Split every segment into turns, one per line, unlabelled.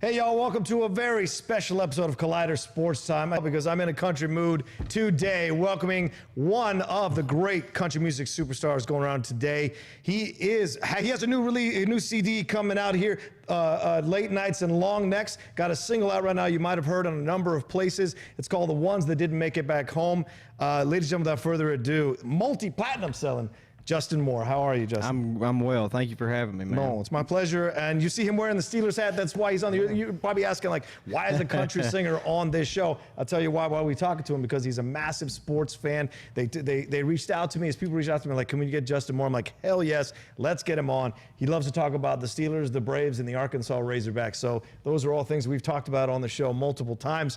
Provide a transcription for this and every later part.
Hey y'all, welcome to a very special episode of Collider Sports Time because I'm in a country mood today, welcoming one of the great country music superstars going around today. He has a new CD coming out here, Late Nights and Long Necks. Got a single out right now you might have heard on a number of places. It's called The Ones That Didn't Make It Back Home. Ladies and gentlemen, without further ado, multi-platinum selling Justin Moore. How are you, Justin?
I'm well. Thank you for having me, man.
No, it's my pleasure. And you see him wearing the Steelers hat. That's why he's on the. You're probably asking, like, why is a country singer on this show? I'll tell you why. While we talking to him, because he's a massive sports fan. They reached out to me. As people reached out to me, like, can we get Justin Moore? I'm like, hell yes, let's get him on. He loves to talk about the Steelers, the Braves, and the Arkansas Razorbacks. So those are all things we've talked about on the show multiple times.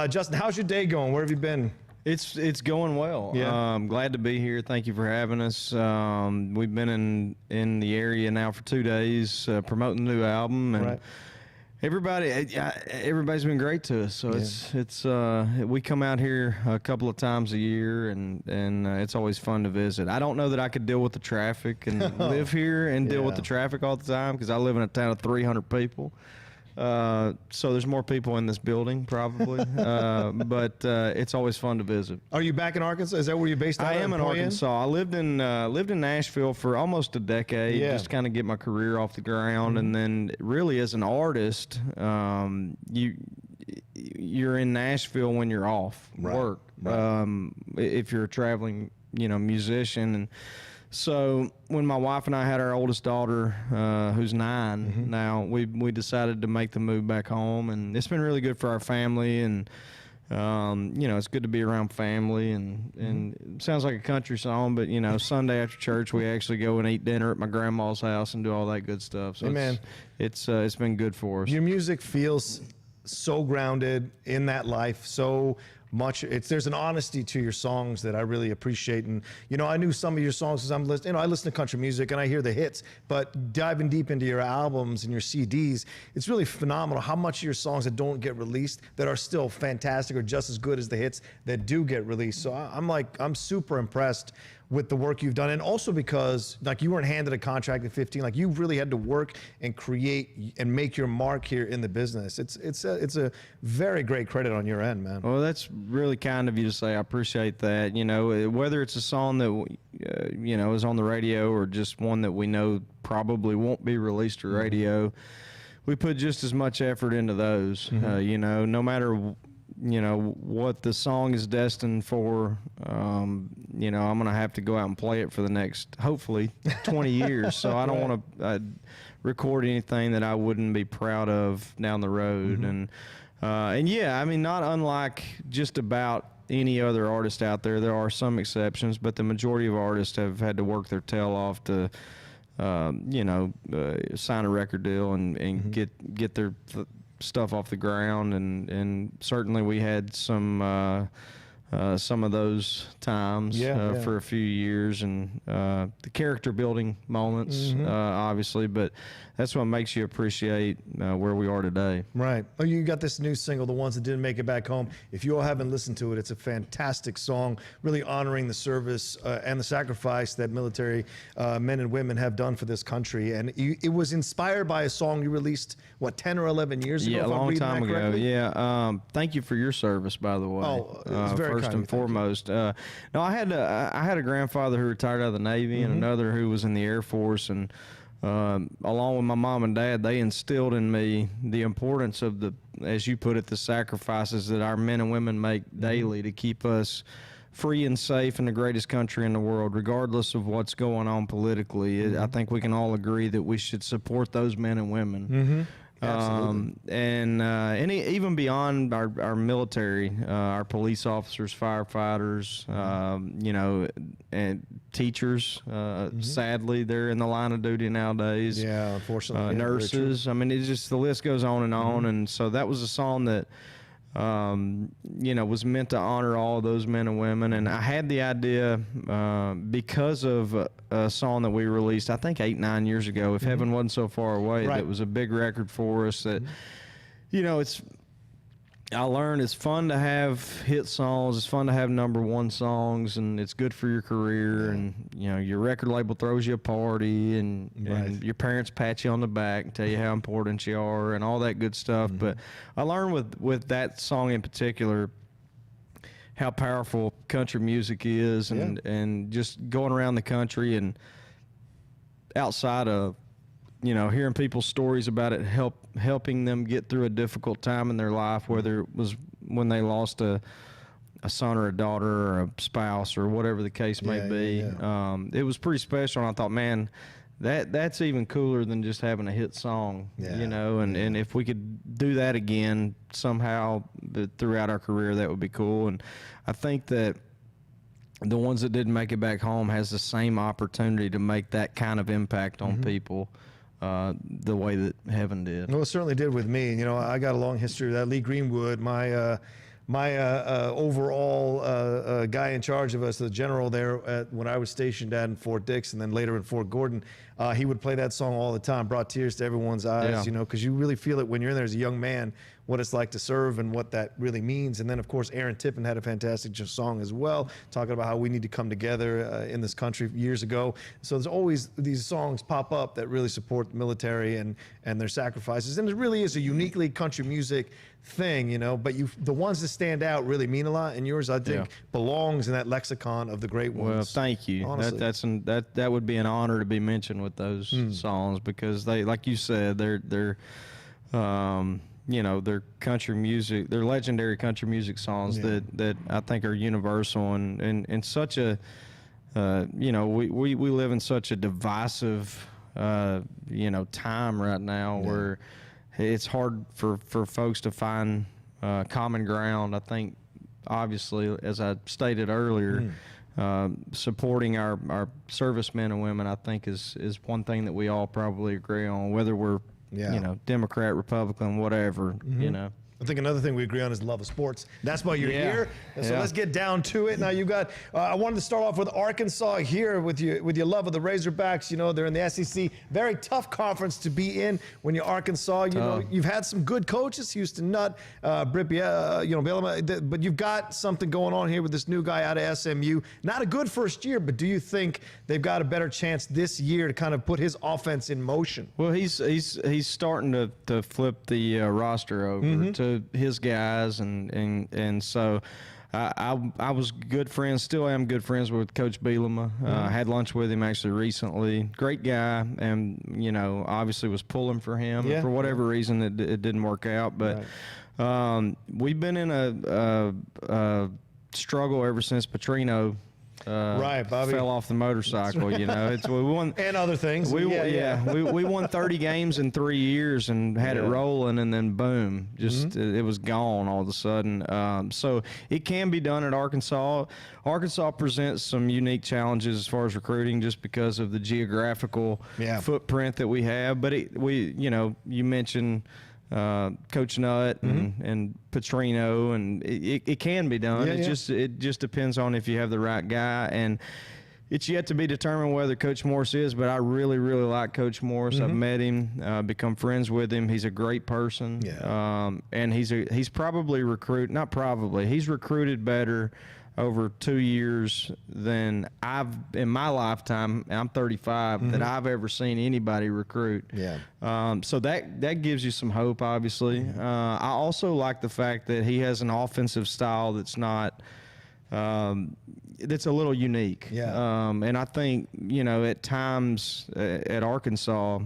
Justin, how's your day going? Where have you been?
It's going well.
Yeah.
I'm glad to be here. Thank you for having us. We've been in the area now for 2 days promoting the new album, and
right.
everybody's been great to us. So we come out here a couple of times a year, and it's always fun to visit. I don't know that I could deal with the traffic and live here and deal with the traffic all the time because I live in a town of 300 people. So there's more people in this building probably, but it's always fun to visit.
Are you back in Arkansas? Is that where you're based out?
I am in Arkansas. I lived in Nashville for almost a decade, just to kind of get my career off the ground, and then really as an artist, you're in Nashville when you're off work. Right. If you're a traveling, musician. And so when my wife and I had our oldest daughter, who's 9 now, we decided to make the move back home, and it's been really good for our family. And it's good to be around family. And it sounds like a country song, but Sunday after church we actually go and eat dinner at my grandma's house and do all that good stuff. So it's been good for us.
Your music feels so grounded in that life, so much. There's an honesty to your songs that I really appreciate. And I knew some of your songs because I'm listening. I listen to country music and I hear the hits, but diving deep into your albums and your CDs, it's really phenomenal how much of your songs that don't get released that are still fantastic or just as good as the hits that do get released. So I'm super impressed with the work you've done, and also because you weren't handed a contract at 15, you really had to work and create and make your mark here in the business. It's a very great credit on your end, man.
Well, that's really kind of you to say. I appreciate that. Whether it's a song that is on the radio or just one that we know probably won't be released to radio, we put just as much effort into those. No matter what the song is destined for, I'm going to have to go out and play it for the next, hopefully, 20 years. So I don't want to record anything that I wouldn't be proud of down the road. And not unlike just about any other artist out there. There are some exceptions, but the majority of artists have had to work their tail off to sign a record deal and get their stuff off the ground, and certainly we had some of those times for a few years, and the character building moments, obviously, but that's what makes you appreciate where we are today.
Right. Oh, you got this new single, The Ones That Didn't Make It Back Home. If you all haven't listened to it, it's a fantastic song, really honoring the service and the sacrifice that military men and women have done for this country. And it was inspired by a song you released, 10 or 11 years ago?
Yeah, a long time ago. Yeah. Thank you for your service, by the way.
Oh, it's very
first and foremost. No, I had a grandfather who retired out of the Navy and another who was in the Air Force, and along with my mom and dad, they instilled in me the importance of as you put it, the sacrifices that our men and women make daily to keep us free and safe in the greatest country in the world, regardless of what's going on politically. I think we can all agree that we should support those men and women. And even beyond our military, our police officers, firefighters, and teachers. Sadly, they're in the line of duty nowadays.
Yeah, unfortunately.
Nurses. I mean, it's just the list goes on and on. And so that was a song that was meant to honor all of those men and women. And I had the idea because of a song that we released, I think 8-9 years ago, If Heaven Wasn't So Far Away, that was a big record for us that, I learned it's fun to have hit songs. It's fun to have #1 songs, and it's good for your career. And your record label throws you a party, and your parents pat you on the back and tell you how important you are, and all that good stuff. But I learned with that song in particular how powerful country music is, and just going around the country and outside of hearing people's stories about it, helping them get through a difficult time in their life, whether it was when they lost a son or a daughter or a spouse or whatever the case may be. It was pretty special, and I thought, man, that's even cooler than just having a hit song, and if we could do that again somehow throughout our career, that would be cool. And I think that the ones that didn't make it back home has the same opportunity to make that kind of impact on people the way that Heaven did.
Well, it certainly did with me. I got a long history with that. Lee Greenwood, my overall guy in charge of us, the general there when I was stationed at in Fort Dix and then later in Fort Gordon, he would play that song all the time, brought tears to everyone's eyes, because you really feel it when you're in there as a young man, what it's like to serve and what that really means. And then, of course, Aaron Tippin had a fantastic song as well, talking about how we need to come together in this country years ago. So there's always these songs pop up that really support the military and their sacrifices. And it really is a uniquely country music thing, but the ones that stand out really mean a lot. And yours, I think, belongs in that lexicon of the great ones.
Well, thank you.
Honestly.
That would be an honor to be mentioned with those songs, because they, like you said, they're country music. They're legendary country music songs that I think are universal and such a we live in such a divisive time right now where it's hard for folks to find common ground. I think, obviously, as I stated earlier, supporting our servicemen and women, I think, is one thing that we all probably agree on, whether we're Democrat, Republican, whatever,
I think another thing we agree on is love of sports. That's why you're here. And so let's get down to it. Now you got. I wanted to start off with Arkansas here with your love of the Razorbacks. They're in the SEC, very tough conference to be in when you're Arkansas. You've had some good coaches, Houston Nutt, Bielema, but you've got something going on here with this new guy out of SMU. Not a good first year, but do you think they've got a better chance this year to kind of put his offense in motion?
Well, he's starting to flip the roster over to his guys, and so I was good friends, still am good friends with Coach Bielema. I had lunch with him actually recently. Great guy, and obviously was pulling for him for whatever reason it didn't work out. But we've been in a struggle ever since Petrino
Bobby
fell off the motorcycle. We won
and other things.
We won 30 games in 3 years and had it rolling, and then boom, just it was gone all of a sudden. So it can be done at Arkansas. Arkansas presents some unique challenges as far as recruiting, just because of the geographical footprint that we have. But you mentioned Coach Nutt and Petrino, and it can be done. It just depends on if you have the right guy, and it's yet to be determined whether Coach Morris is. But I really, really like Coach Morris. I've met him, become friends with him. He's a great person, and he's probably he's recruited better over 2 years than I've in my lifetime. I'm 35 that I've ever seen anybody recruit. So that gives you some hope, obviously. I also like the fact that he has an offensive style that's not that's a little unique. And I think at times at Arkansas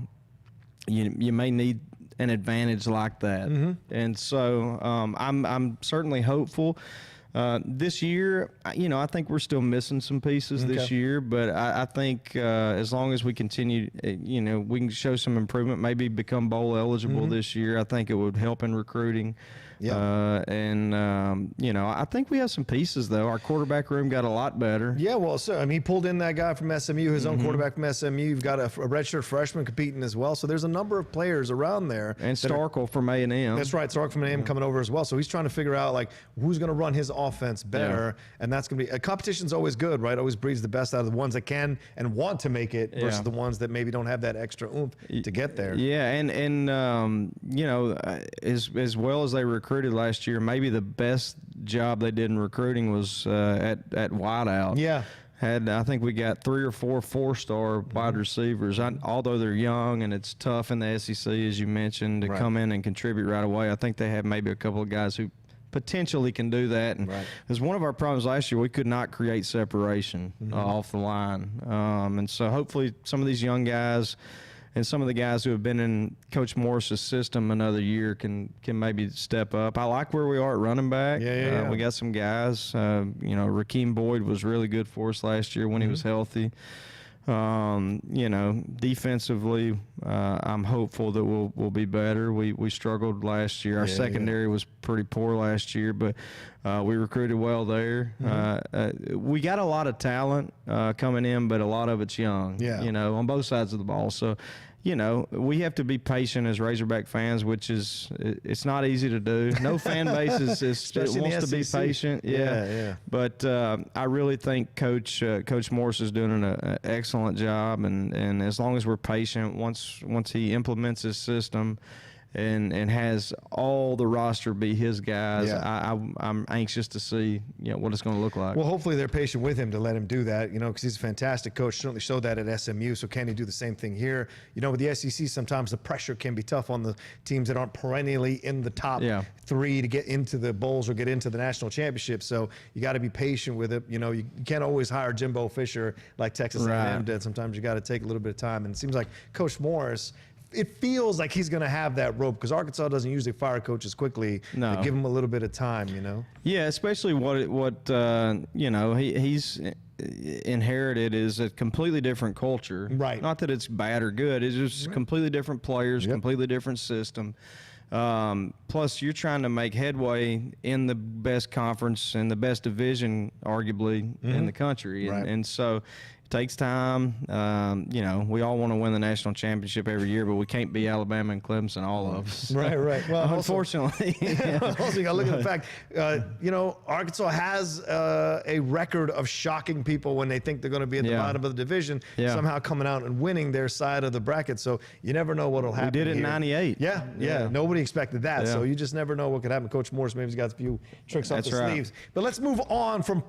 you may need an advantage like that. And so I'm certainly hopeful. This year, I think we're still missing some pieces this year, but I think as long as we continue, we can show some improvement, maybe become bowl eligible this year. I think it would help in recruiting. I think we have some pieces, though. Our quarterback room got a lot better.
He pulled in that guy from SMU, his own quarterback from SMU. You've got a redshirt freshman competing as well. So there's a number of players around there.
And Starkle from A&M.
That's right, Starkle from A&M coming over as well. So he's trying to figure out who's going to run his offense better, and that's going to be competition's always good, right? Always breeds the best out of the ones that can and want to make it versus the ones that maybe don't have that extra oomph to get there.
As well as they recruit recruited last year. Maybe the best job they did in recruiting was at wideout.
Yeah.
I think we got 3 or 4 4-star wide receivers. Although they're young and it's tough in the SEC, as you mentioned, to come in and contribute right away, I think they have maybe a couple of guys who potentially can do that. And because one of our problems last year, we could not create separation off the line. And so hopefully some of these young guys and some of the guys who have been in Coach Morris's system another year can maybe step up. I like where we are at running back. We got some guys. Rakeem Boyd was really good for us last year when he was healthy. Defensively, I'm hopeful that we'll be better. We struggled last year. Our secondary was pretty poor last year, but we recruited well there. We got a lot of talent coming in, but a lot of it's young. On both sides of the ball. So, we have to be patient as Razorback fans, which it's not easy to do. No fan base wants to be patient. But I really think Coach Morris is doing an excellent job, and as long as we're patient, once he implements his system and has all the roster be his guys, I'm anxious to see what it's going to look like.
Well, hopefully they're patient with him to let him do that, because he's a fantastic coach. Certainly showed that at SMU. So can he do the same thing here? With the SEC, sometimes the pressure can be tough on the teams that aren't perennially in the top 3 to get into the bowls or get into the national championship. So you got to be patient with it. You can't always hire Jimbo Fisher like Texas A&M did. Sometimes you got to take a little bit of time. And it seems like Coach Morris, it feels like he's going to have that rope, because Arkansas doesn't usually fire coaches quickly.
No.
They give him a little bit of time,
Yeah, especially he's inherited is a completely different culture.
Right.
Not that it's bad or good. It's just completely different players, completely different system. Plus, you're trying to make headway in the best conference and the best division, arguably, in the country. And so takes time. We all want to win the national championship every year, but we can't be Alabama and Clemson, all of us.
Right. Well,
unfortunately.
Also, you got to look at the fact, Arkansas has a record of shocking people when they think they're going to be at the bottom of the division, somehow coming out and winning their side of the bracket. So you never know what will happen.
We did it in
here.
'98.
Yeah. Nobody expected that. So you just never know what could happen. Coach Morris maybe has got a few tricks up his sleeves. But let's move on from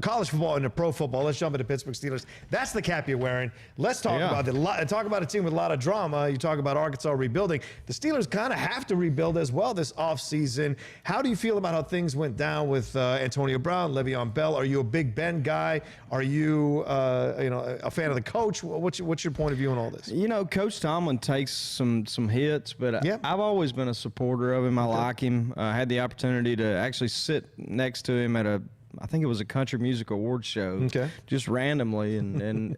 college football into pro football. Let's jump into Pittsburgh Steelers. That's the cap you're wearing. Let's talk about it. Talk about a team with a lot of drama. You talk about Arkansas rebuilding. The Steelers kind of have to rebuild as well this offseason. How do you feel about how things went down with Antonio Brown, Le'Veon Bell? Are you a Big Ben guy? Are you a fan of the coach? What's your point of view on all this?
Coach Tomlin takes some hits, but I've always been a supporter of him. I like him. I had the opportunity to actually sit next to him at I think it was a country music awards show, just randomly, and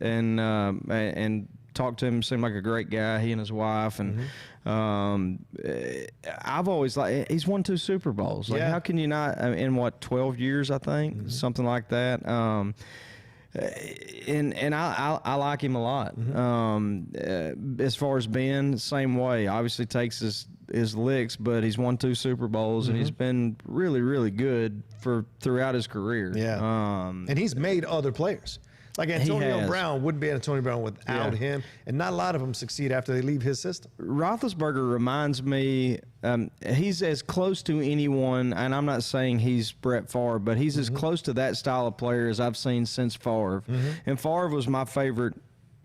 talked to him. Seemed like a great guy. He and his wife, and I've always he's won 2 Super Bowls. How can you not? In 12 years, I think, something like that. And I like him a lot. As far as Ben, same way. Obviously takes his licks, but he's won 2 Super Bowls, and he's been really, really good throughout his career.
And he's made other players. Like Antonio Brown wouldn't be Antonio Brown without him, and not a lot of them succeed after they leave his system.
Roethlisberger reminds me, he's as close to anyone, and I'm not saying he's Brett Favre, but he's as close to that style of player as I've seen since Favre. And Favre was my favorite,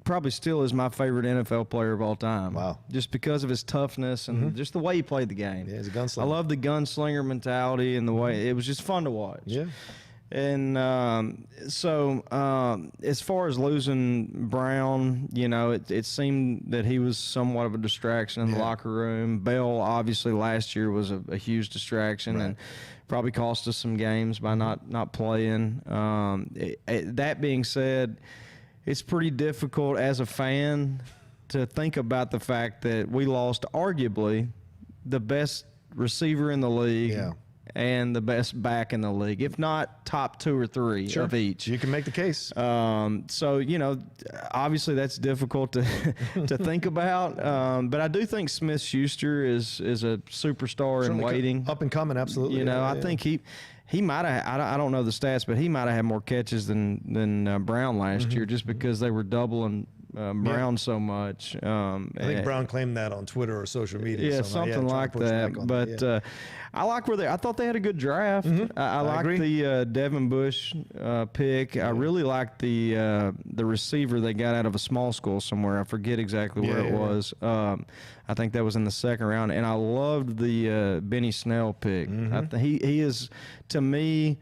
probably still is my favorite NFL player of all time.
Wow.
Just because of his toughness and just the way he played the game.
Yeah, he's a gunslinger.
I love the gunslinger mentality and the way it was just fun to watch.
Yeah.
And as far as losing Brown, it seemed that he was somewhat of a distraction in the locker room. Bell, obviously, last year was a huge distraction and probably cost us some games by not playing. That being said, it's pretty difficult as a fan to think about the fact that we lost arguably the best receiver in the league and the best back in the league, if not top 2 or 3 of each.
You can make the case.
So, obviously that's difficult to think about. But I do think Smith-Schuster is a superstar in waiting.
Up and coming, absolutely.
I think he might have, I don't know the stats, but he might have had more catches than Brown last year, just because they were doubling Brown so much.
I think Brown claimed that on Twitter or social media.
Yeah,
somehow.
something like that. But I like where I thought they had a good draft. I like the Devin Bush pick. I really liked the receiver they got out of a small school somewhere. I forget exactly where it was. I think that was in the second round. And I loved the Benny Snell pick. He is, to me,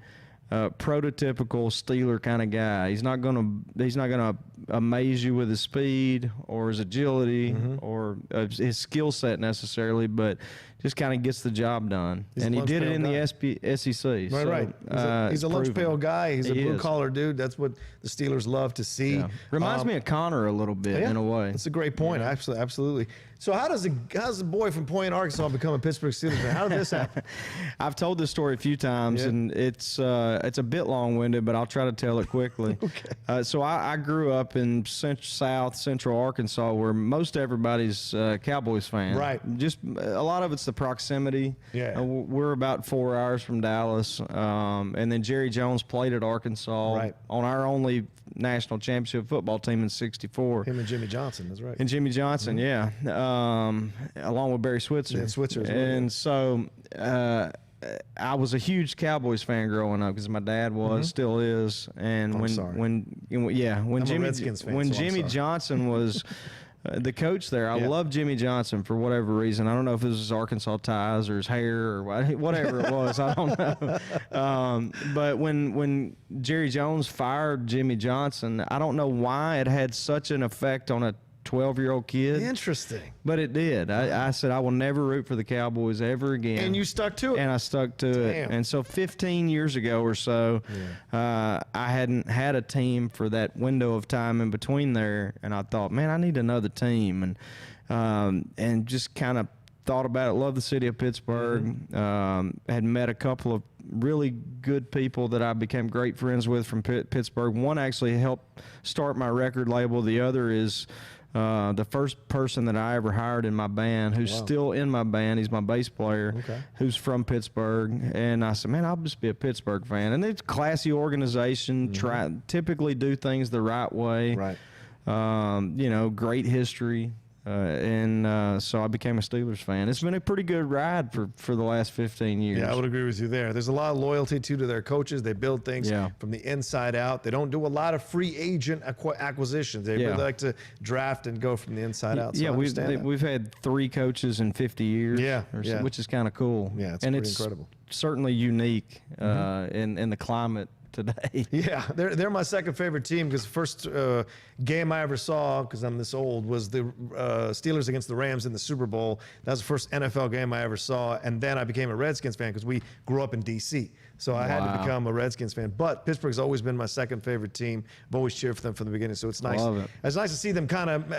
prototypical Steeler kind of guy. He's not gonna amaze you with his speed or his agility or his skill set necessarily, but just kind of gets the job done. And he did it in the SEC.
Right. He's a lunch pail guy. He's a blue collar dude. That's what the Steelers love to see.
Yeah. Reminds me of Connor a little bit in a way.
That's a great point. Absolutely. So how does a boy from Point, Arkansas become a Pittsburgh Steelers fan? How did this happen?
I've told this story a few times, and it's a bit long-winded, but I'll try to tell it quickly.
Okay.
So I grew up in Central Arkansas, where most everybody's Cowboys fan.
Right.
Just a lot of it's the proximity.
Yeah.
We're about 4 hours from Dallas, and then Jerry Jones played at Arkansas on our only national championship football team in '64.
Him and Jimmy Johnson, that's right.
And Jimmy Johnson, along with Barry Switzer.
Yeah, Switzer as well.
And so I was a huge Cowboys fan growing up because my dad was, still is. And when Jimmy Johnson was the coach there, I loved Jimmy Johnson for whatever reason. I don't know if it was his Arkansas ties or his hair or whatever it was. I don't know. But when Jerry Jones fired Jimmy Johnson, I don't know why it had such an effect on a 12-year-old kid.
Interesting.
But it did. I said I will never root for the Cowboys ever again.
And you stuck to it.
And I stuck to it. And so 15 years ago or so, I hadn't had a team for that window of time in between there. And I thought, man, I need another team. And just kind of thought about it. Loved the city of Pittsburgh. Had met a couple of really good people that I became great friends with from Pittsburgh. One actually helped start my record label. The other is the first person that I ever hired in my band, who's still in my band. He's my bass player, who's from Pittsburgh. And I said, man, I'll just be a Pittsburgh fan. And it's a classy organization, typically do things the right way. Right. Great history. So I became a Steelers fan. It's been a pretty good ride for the last 15 years.
Yeah, I would agree with you there. There's a lot of loyalty to their coaches. They build things from the inside out. They don't do a lot of free agent acquisitions. They really like to draft and go from the inside out. So
we've had 3 coaches in 50 years, which is kind of cool.
Yeah, it's pretty incredible.
Certainly unique in the climate today.
Yeah, they're my second favorite team because the first game I ever saw, because I'm this old, was the Steelers against the Rams in the Super Bowl. That was the first NFL game I ever saw, and then I became a Redskins fan because we grew up in D.C., so I had to become a Redskins fan. But Pittsburgh's always been my second favorite team. I've always cheered for them from the beginning, so it's nice.
Love it.
It's nice to see them kind of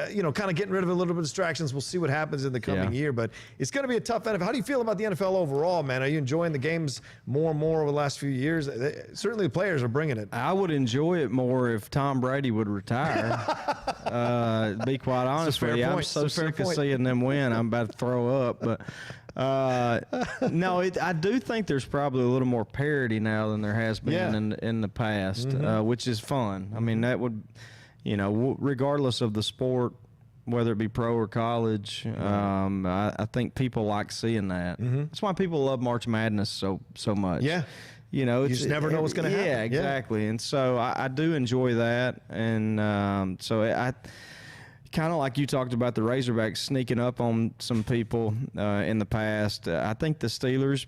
getting rid of a little bit of distractions. We'll see what happens in the coming year, but it's going to be a tough NFL. How do you feel about the NFL overall, man? Are you enjoying the games more and more over the last few years? Certainly the players are bringing it.
I would enjoy it more if Tom Brady would retire. To be quite honest with you, I'm so sick of seeing them win. I'm about to throw up, but no, I do think there's probably a little more parity now than there has been in the past, which is fun. I mean, that would, regardless of the sport, whether it be pro or college, I think people like seeing that. That's why people love March Madness so much. Yeah. You
just never know what's going to happen.
Yeah, exactly. And so I do enjoy that. And so I kind of like you talked about the Razorbacks sneaking up on some people in the past. I think the Steelers,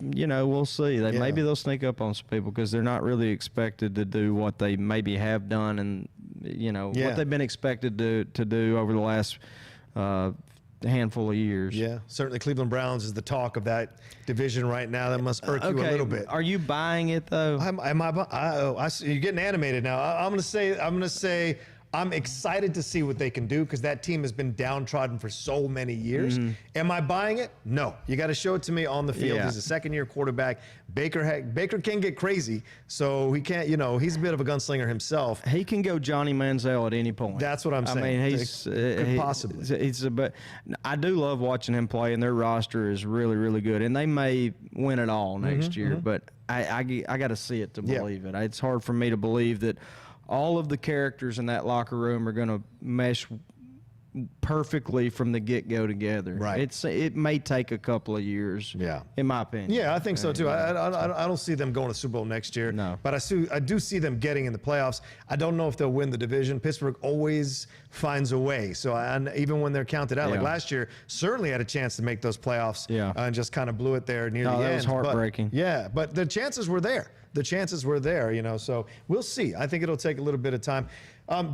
we'll see. Maybe they'll sneak up on some people because they're not really expected to do what they maybe have done and, what they've been expected to do over the last handful of years.
Yeah, certainly Cleveland Browns is the talk of that division right now. That must irk you a little bit.
Are you buying it though?
You're getting animated now. I'm going to say I'm excited to see what they can do because that team has been downtrodden for so many years. Am I buying it? No. You got to show it to me on the field. He's a second-year quarterback. Baker can get crazy, so he can't. He's a bit of a gunslinger himself.
He can go Johnny Manziel at any point.
That's what I'm saying.
I mean, possibly. But I do love watching him play, and their roster is really, really good, and they may win it all next year. But I got to see it to believe it. It's hard for me to believe that all of the characters in that locker room are going to mesh perfectly from the get-go together.
Right.
It may take a couple of years.
Yeah.
In my opinion.
Yeah, I think so too. I don't see them going to Super Bowl next year.
No.
But I do see them getting in the playoffs. I don't know if they'll win the division. Pittsburgh always finds a way. So and even when they're counted out, like last year, certainly had a chance to make those playoffs.
Yeah.
And just kind of blew it there near the end.
That was heartbreaking.
But the chances were there. The chances were there, so we'll see. I think it'll take a little bit of time.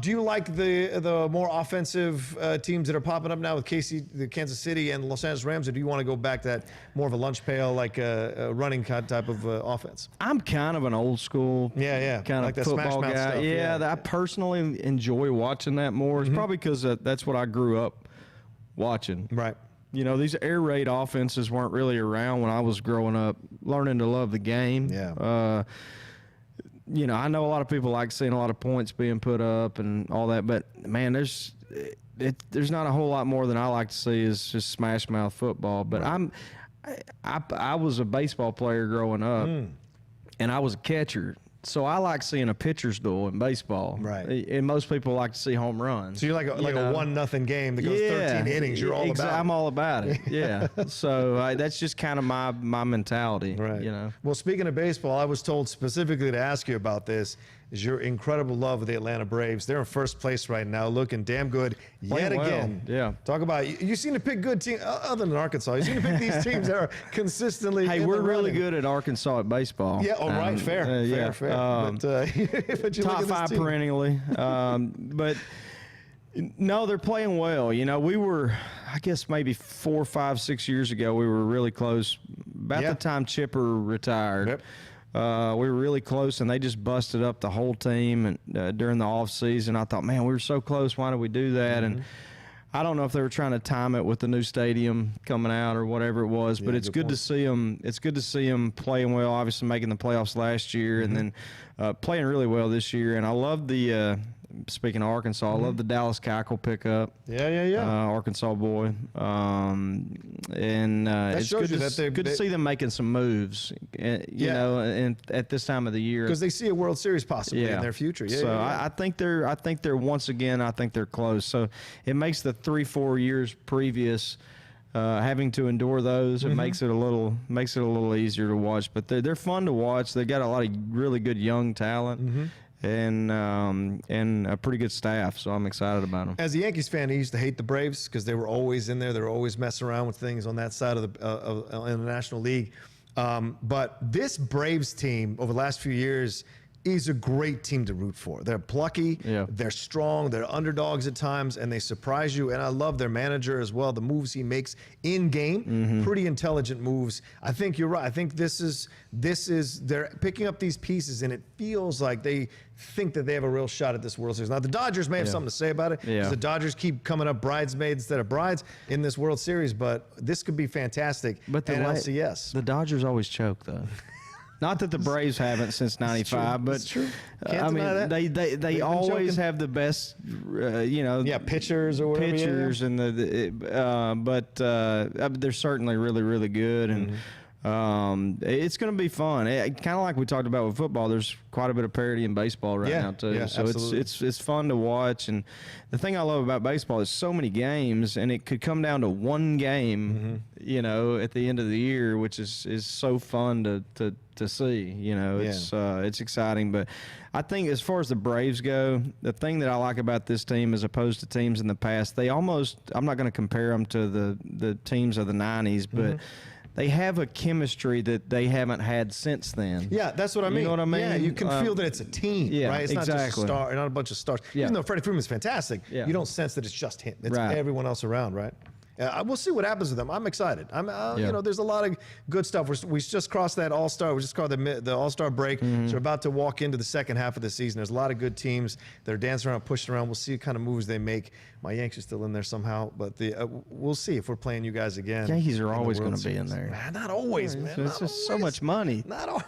Do you like the more offensive teams that are popping up now with the Kansas City and Los Angeles Rams, or do you want to go back to that more of a lunch pail, like a running type of offense?
I'm kind of an old school kind
like
of
that
football
smash mouth
guy.
stuff.
Yeah, I personally enjoy watching that more. It's probably because that's what I grew up watching.
Right.
These air raid offenses weren't really around when I was growing up, learning to love the game.
Yeah.
I know a lot of people like seeing a lot of points being put up and all that, but man, there's not a whole lot more than I like to see is just smash mouth football. But I was a baseball player growing up, and I was a catcher. So I like seeing a pitcher's duel in baseball.
Right.
And most people like to see home runs.
So you're like a 1-0 game that goes 13 innings. You're all about it.
I'm all about it. Yeah. So that's just kind of my mentality.
Right. Well, speaking of baseball, I was told specifically to ask you about this. Is your incredible love of the Atlanta Braves. They're in first place right now, looking damn good yet again.
Yeah.
Talk about you seem to pick good teams other than Arkansas. You seem to pick these teams that are consistently.
Hey, we're really good at Arkansas at baseball.
Yeah. Oh, right. Fair. But you
top
look at
5 perennially. But no, they're playing well. We were, I guess, maybe 4, 5, 6 years ago, we were really close. About the time Chipper retired.
Yep.
We were really close, and they just busted up the whole team and during the off season. I thought, man, we were so close. Why did we do that? And I don't know if they were trying to time it with the new stadium coming out or whatever it was, but it's good to see them. It's good to see them playing well. Obviously, making the playoffs last year, and then playing really well this year. And I love the. Speaking of Arkansas, I love the Dallas Keuchel pickup.
Yeah.
Arkansas boy. It's good to see them making some moves, and at this time of the year.
Because they see a World Series possibly in their future.
I think they're once again, I think they're close. So it makes the 3-4 years previous having to endure those, it makes it a little easier to watch. But they're fun to watch. They got a lot of really good young talent. And a pretty good staff, so I'm excited about them.
As a Yankees fan, I used to hate the Braves because they were always in there. They were always messing around with things on that side of in the National League. But this Braves team over the last few years is a great team to root for. They're plucky, they're strong, they're underdogs at times, and they surprise you. And I love their manager as well, the moves he makes in game, pretty intelligent moves. I think you're right. I think this is they're picking up these pieces, and it feels like they think that they have a real shot at this World Series. Now, the Dodgers may have something to say about it, because the Dodgers keep coming up bridesmaids instead of brides in this World Series, but this could be fantastic.
But
NLCS.
The Dodgers always choke, though. Not that the Braves haven't since '95, but
it's true.
I mean, they always have the best,
pitchers or whatever.
Pitchers and but they're certainly really, really good, and it's going to be fun. Kind of like we talked about with football. There's quite a bit of parity in baseball right now too.
Yeah,
so
absolutely.
it's fun to watch. And the thing I love about baseball is so many games, and it could come down to one game, at the end of the year, which is so fun to see. It's exciting. But I think as far as the Braves go, the thing that I like about this team as opposed to teams in the past, I'm not going to compare them to the teams of the 90s, but they have a chemistry that they haven't had since then.
Yeah, that's what I mean.
You know what I mean?
Yeah, you can feel that it's a team, right? It's not just a star, not a bunch of stars. Even though Freddie Freeman's fantastic, you don't sense that it's just him. It's everyone else around, right? We'll see what happens with them. I'm excited. There's a lot of good stuff. We just crossed that All-Star. We just called the All-Star break. So we're about to walk into the second half of the season. There's a lot of good teams that are dancing around, pushing around. We'll see what kind of moves they make. My Yankees are still in there somehow, but we'll see if we're playing you guys again.
Yankees are always going to be in there.
Not always, man.
It's just so much money.
Not always.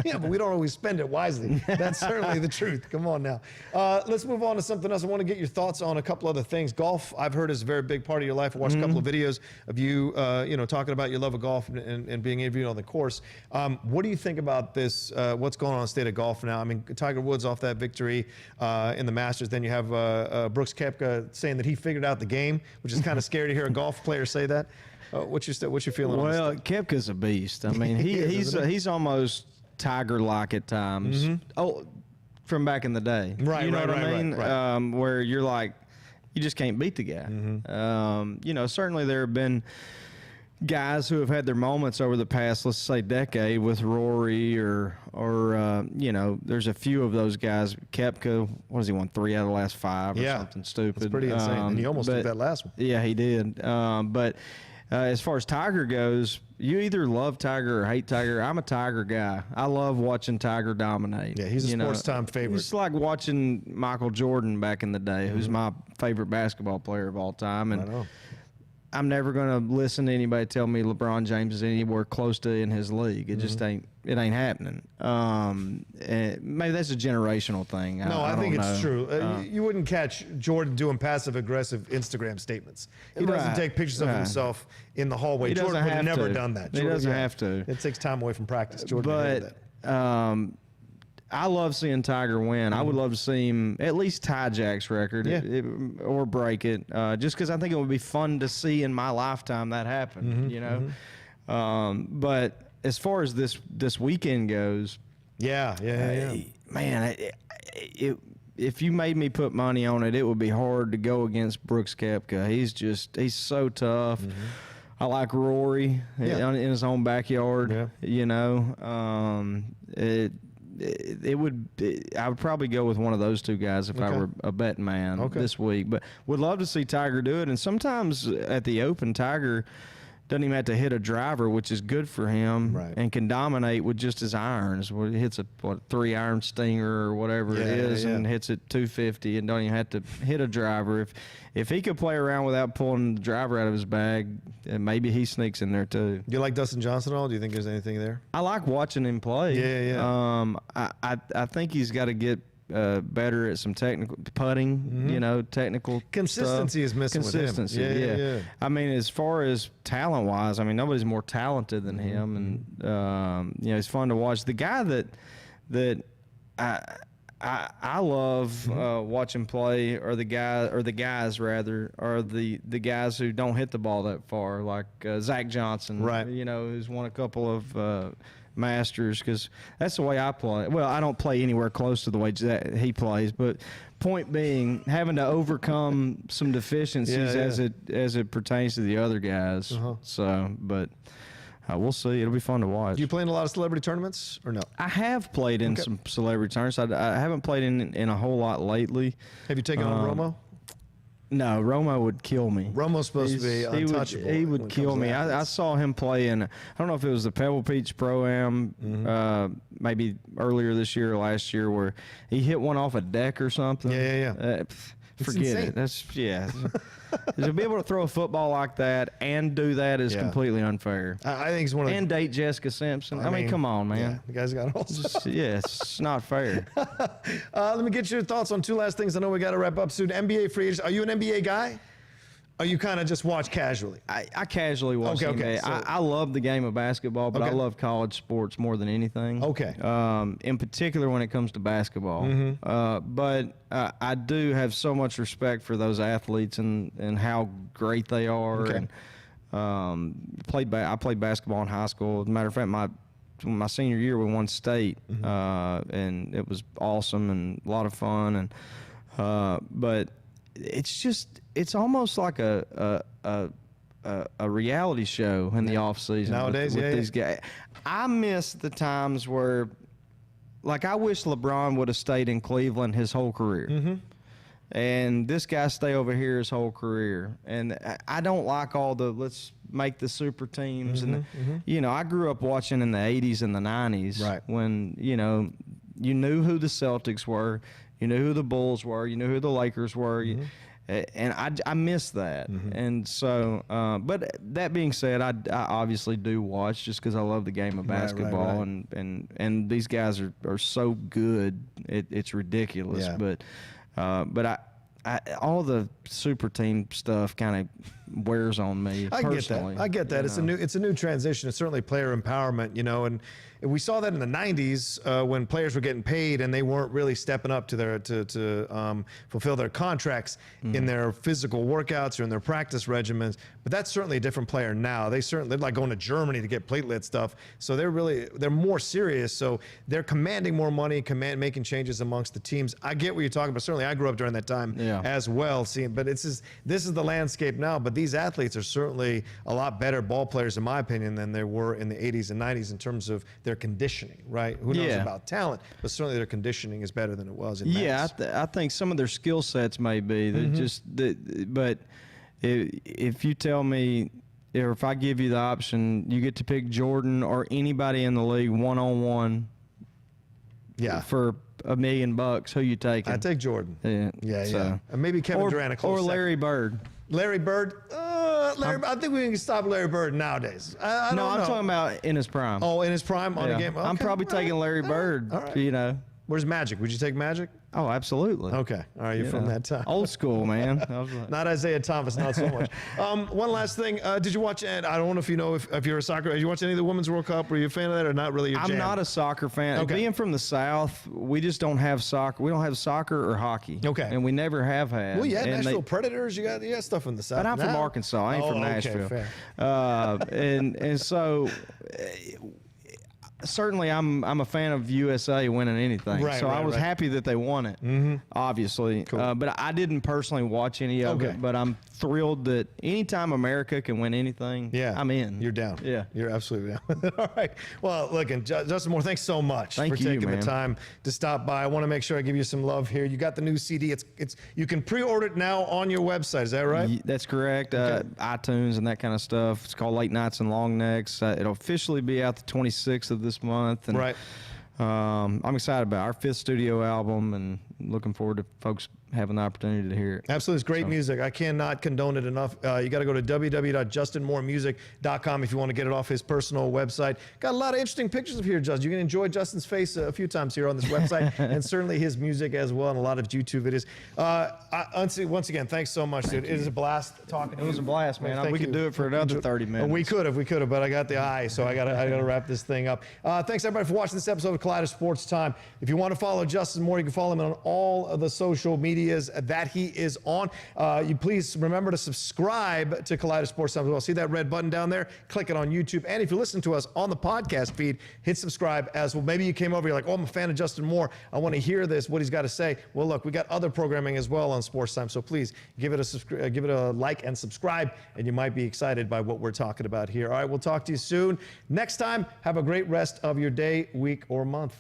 Yeah, but we don't always spend it wisely. That's certainly the truth. Come on now. Let's move on to something else. I want to get your thoughts on a couple other things. Golf, I've heard, is a very big part of your life. I watched a couple of videos of you, talking about your love of golf and being interviewed on the course. What do you think about this? What's going on in the state of golf now? I mean, Tiger Woods off that victory in the Masters. Then you have Brooks Koepka saying that he figured out the game, which is kind of scary to hear a golf player say that. What's your feeling on this?
Well, Koepka's a beast. I mean, he's almost Tiger-like at times. Oh, from back in the day.
Right,
you know
right,
what I
right,
mean?
right.
Where you're like, you just can't beat the guy. You know, certainly there have been guys who have had their moments over the past, let's say, decade with Rory or you know, there's a few of those guys. Koepka, what has he won? 3 out of the last 5 or something stupid.
It's pretty insane. And he almost took that last one.
Yeah, he did. But as far as Tiger goes, you either love Tiger or hate Tiger. I'm a Tiger guy. I love watching Tiger dominate.
Yeah, he's a sports time favorite.
It's like watching Michael Jordan back in the day, who's my favorite basketball player of all time. And
I know.
I'm never going to listen to anybody tell me LeBron James is anywhere close to in his league. It just ain't happening. Maybe that's a generational thing.
No, I think
don't
it's
know.
true. You wouldn't catch Jordan doing passive-aggressive Instagram statements. He doesn't
Right,
take pictures of
right.
himself in the hallway.
He doesn't
Jordan would have
have
never
to.
done that.
He
Jordan,
doesn't have to.
It takes time away from practice. Jordan would never do that.
I love seeing Tiger win. I would love to see him at least tie Jack's record or break it, just because I think it would be fun to see in my lifetime that happen, you know. But as far as this weekend goes, man, if you made me put money on it, it would be hard to go against Brooks Koepka. He's so tough. I like Rory in his own backyard. You know, I would probably go with one of those two guys if I were a betting man this week. But would love to see Tiger do it. And sometimes at the Open, Tiger doesn't even have to hit a driver, which is good for him, and can dominate with just his irons. Where he hits a 3-iron stinger or whatever it is, and hits it 250, and don't even have to hit a driver. If he could play around without pulling the driver out of his bag, maybe he sneaks in there too.
Do you like Dustin Johnson at all? Do you think there's anything there?
I like watching him play. I think he's got to get better at some technical putting, you know, technical
consistency
stuff.
Is missing
consistency,
with him. Yeah.
I mean, as far as talent wise, I mean, nobody's more talented than him, and you know, he's fun to watch. The guy that I love watching play are the guys who don't hit the ball that far, like Zach Johnson,
right?
You know, who's won a couple of Masters, because that's the way I play. Well, I don't play anywhere close to the way he plays, but point being, having to overcome some deficiencies as it pertains to the other guys. So, but we'll see. It'll be fun to watch.
Do you play in a lot of celebrity tournaments or no?
I have played in some celebrity tournaments. I haven't played in a whole lot lately.
Have you taken on Romo?
No, Romo would kill me.
Romo's supposed to be untouchable.
He would kill me. I saw him play in, I don't know if it was the Pebble Beach Pro-Am, maybe earlier this year or last year, where he hit one off a deck or something. Forget it. That's to be able to throw a football like that and do that is completely unfair.
I think he's one of the,
and date Jessica Simpson. I mean, come on, man.
Yeah, the guy's got all.
It's not fair.
Let me get your thoughts on 2 last things. I know we got to wrap up soon. NBA free agents. Are you an NBA guy? Or you kind of just watch casually?
I casually watch NBA.
Okay. So,
I love the game of basketball, but I love college sports more than anything.
Okay.
In particular when it comes to basketball. But I do have so much respect for those athletes and how great they are.
Okay.
And I played basketball in high school. As a matter of fact, my senior year we won state, and it was awesome and a lot of fun. And but it's almost like a reality show in the off season
nowadays
with these guys. I miss the times where, like, I wish LeBron would have stayed in Cleveland his whole career. And this guy stay over here his whole career. And I don't like all the let's make the super teams. And you know, I grew up watching in the 80s and the 90s when, you know, you knew who the Celtics were, you knew who the Bulls were, you knew who the Lakers were. And I miss that. And so, but that being said, I obviously do watch just because I love the game of basketball. And these guys are so good, it's ridiculous. But I all the super team stuff kind of wears on me personally.
I get that.
you know.
It's a new transition. It's certainly player empowerment, and we saw that in the '90s when players were getting paid and they weren't really stepping up to their to fulfill their contracts in their physical workouts or in their practice regimens. But that's certainly a different player now. They're like going to Germany to get platelet stuff. So they're more serious. So they're commanding more money, making changes amongst the teams. I get what you're talking about. Certainly, I grew up during that time as well. But this is the landscape now. But these athletes are certainly a lot better ball players, in my opinion, than they were in the 80s and 90s in terms of their conditioning. Right? Who knows about talent? But certainly their conditioning is better than it was in
Yeah, I think some of their skill sets may be. But if you tell me, or if I give you the option, you get to pick Jordan or anybody in the league one-on-one for $1 million, who you taking?
I take Jordan.
Yeah.
And maybe Kevin Durant a close
or Larry
second.
Bird.
Larry Bird? I think we can stop Larry Bird nowadays. I'm
talking about in his prime.
Oh, in his prime on the game? Okay.
I'm probably taking Larry Bird,
All right. Where's Magic? Would you take Magic?
Oh, absolutely.
Okay. All right. You're from that time.
Old school, man.
Not Isaiah Thomas, not so much. One last thing. Did you watch, and I don't know if you know if you're a soccer, did you watch any of the Women's World Cup? Were you a fan of that or not really your jam?
I'm not a soccer fan.
Okay.
Being from the South, we just don't have soccer. We don't have soccer or hockey.
Okay.
And we never have had.
Well, Nashville Predators. You got stuff in the South.
But I'm from Arkansas. I ain't from Nashville.
Fair.
And so... Certainly, I'm a fan of USA winning anything. So I was happy that they won it, obviously. Cool. But I didn't personally watch any of it. But I'm thrilled that anytime America can win anything, I'm in.
You're down.
Yeah.
You're absolutely down. All right. Well, look, and Justin Moore, thanks so much for taking the time to stop by. I want to make sure I give you some love here. You got the new CD. It's you can pre-order it now on your website. Is that right?
That's correct. iTunes and that kind of stuff. It's called Late Nights and Long Necks. It'll officially be out the 26th of this month. And, I'm excited about our 5th studio album and looking forward to folks having the opportunity to hear it.
Absolutely. It's great music. I cannot condone it enough. You got to go to www.justinmooremusic.com if you want to get it off his personal website. Got a lot of interesting pictures of here, Justin. You can enjoy Justin's face a few times here on this website and certainly his music as well and a lot of YouTube videos. Once again, thanks so much, dude. It is a blast talking to you.
It was a blast, man. We could do it for another 30 minutes.
We could have, but I got the eye, so I got to wrap this thing up. Thanks, everybody, for watching this episode of Kaleido Sports Time. If you want to follow Justin Moore, you can follow him on all of the social medias that he is on. You please remember to subscribe to Kaleido Sports Time as well. See that red button down there? Click it on YouTube. And if you listen to us on the podcast feed, hit subscribe as well. Maybe you came over, you're like, oh, I'm a fan of Justin Moore. I want to hear what he's got to say. Well, look, we got other programming as well on Sports Time, so please give it a like and subscribe, and you might be excited by what we're talking about here. All right, we'll talk to you soon. Next time, have a great rest of your day, week, or month.